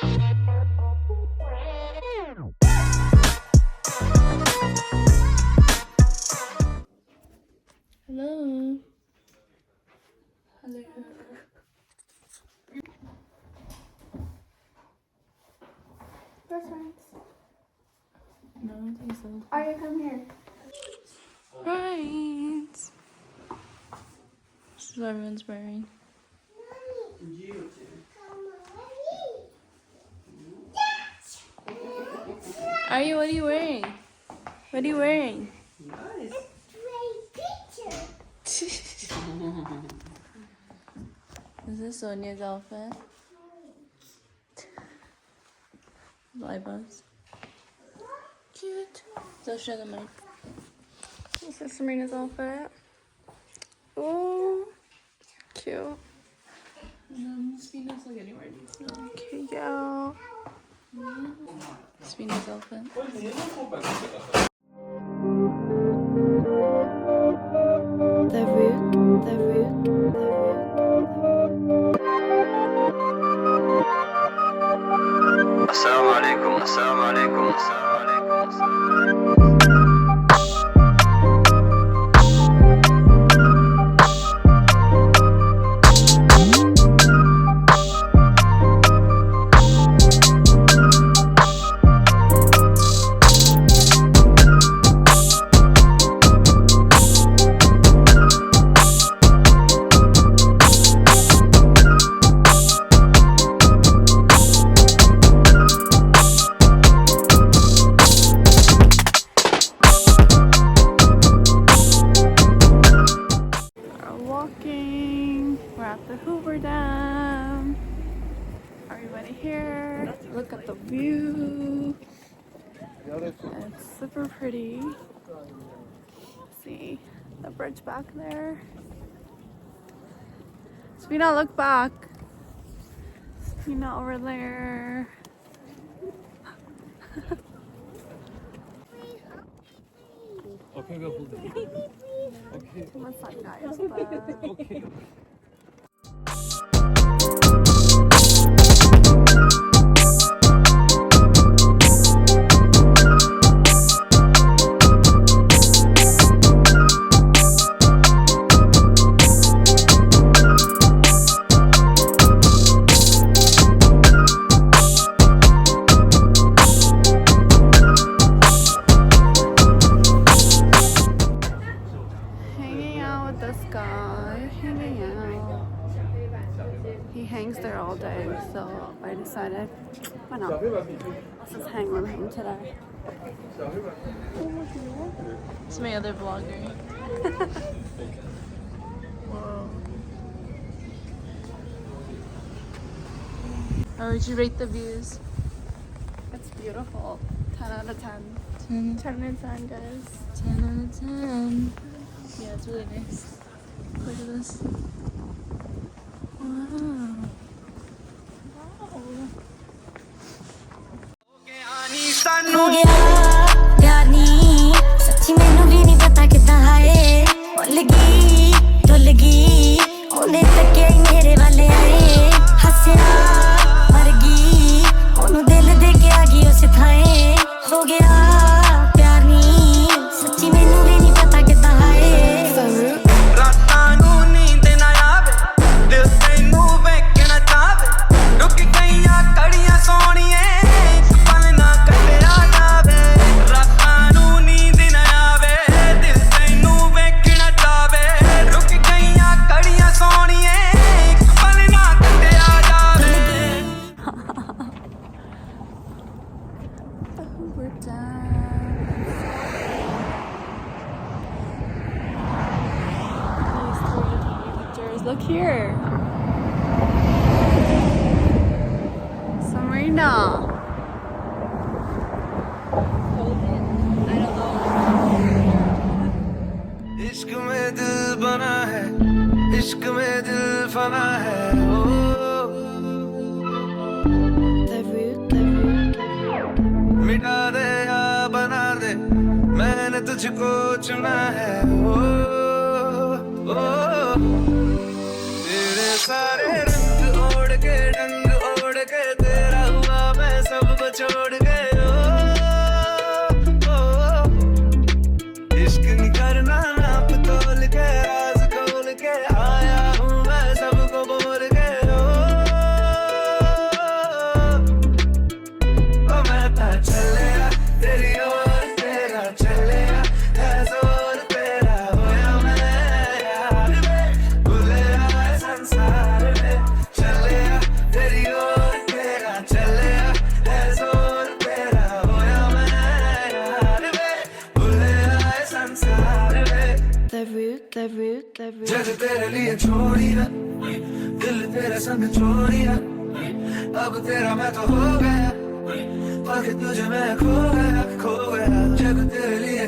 Hello. Hello. No, I don't think so. Arya, come here. Right. This is what everyone's wearing. Arya, what are you wearing? What are you wearing? Nice. Is this Sonia's outfit? Libas. Cute. So show them my. This is Serena's outfit. Oh, cute. And then Spina's not getting ready. Okay, yeah. Spina's outfit. The root, the root, the root, the root. Assalamu alaikum, assalamu alaikum, assalamu alaikum. We're at the Hoover Dam. Everybody here. Look at the view. It's super pretty. See the bridge back there. Spina, look back. Spina over there. Okay, go hold it. Okay. Too much sun, guys. But... Okay. He hangs there all day, so I decided, why not? Let's just hang with him today. It's my other vlogger. Whoa. How would you rate the views? It's beautiful. 10 out of 10. 10, 10 out of 10, guys. 10 out of 10. Yeah, it's really nice. Look at this. Wow. हो गया प्यार नी सच्ची मैनू भी नहीं पता कितना है लगी ओने तके मेरे वाले आए हंसया मर गई ओनू दिल दे के आ गई उस थाए हो गया प्यार नी सच्ची मैनू भी नहीं पता कितना है रातां नू नींद ना आवे दिल तैनू वेखना चावे रुक गईयां कड़ियां सोहणिए Hoover Dam. These 3 different pictures. Look here. Sabrina. I don't know. इश्क में दिल बना है इश्क में दिल फना है The root, the root, मिटा दे या बना दे मैंने तुझको चुना है तेरे सारे रंग ओढ़ के तेरा हुआ तेरे लिए छोड़ी ना, दिल तेरे संग छोड़ी ना, अब तेरा मैं तो हो गया, पाके तुझे मैं खो गया, जग तेरे लिए